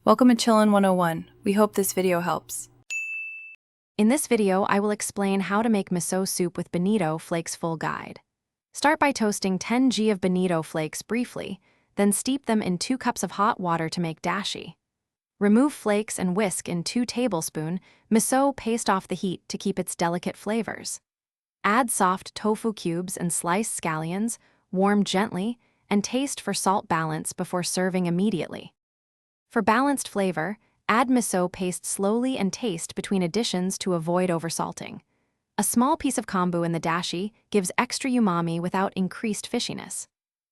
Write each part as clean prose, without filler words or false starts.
Welcome to Chillin' 101. We hope this video helps. In this video, I will explain how to make miso soup with Bonito Flakes full guide. Start by toasting 10 g of Bonito Flakes briefly, then steep them in 2 cups of hot water to make dashi. Remove flakes and whisk in 2 tablespoons miso paste off the heat to keep its delicate flavors. Add soft tofu cubes and sliced scallions, warm gently, and taste for salt balance before serving immediately. For balanced flavor, add miso paste slowly and taste between additions to avoid oversalting. A small piece of kombu in the dashi gives extra umami without increased fishiness.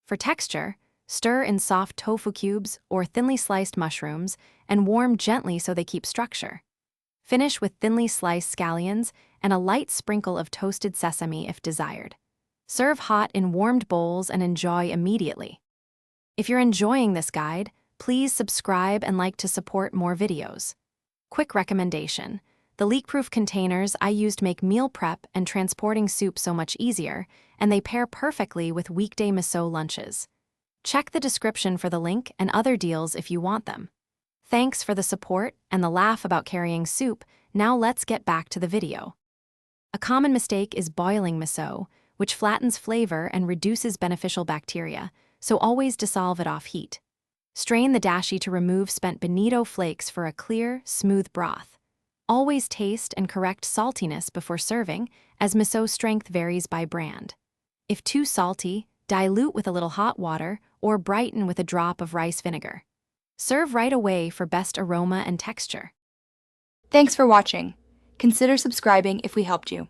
For texture, stir in soft tofu cubes or thinly sliced mushrooms and warm gently so they keep structure. Finish with thinly sliced scallions and a light sprinkle of toasted sesame if desired. Serve hot in warmed bowls and enjoy immediately. If you're enjoying this guide, please subscribe and like to support more videos. Quick recommendation: the leak-proof containers I used make meal prep and transporting soup so much easier, and they pair perfectly with weekday miso lunches. Check the description for the link and other deals if you want them. Thanks for the support and the laugh about carrying soup. Now let's get back to the video. A common mistake is boiling miso, which flattens flavor and reduces beneficial bacteria, so always dissolve it off heat. Strain the dashi to remove spent Bonito Flakes for a clear, smooth broth. Always taste and correct saltiness before serving, as miso strength varies by brand. If too salty, dilute with a little hot water or brighten with a drop of rice vinegar. Serve right away for best aroma and texture. Thanks for watching. Consider subscribing if we helped you.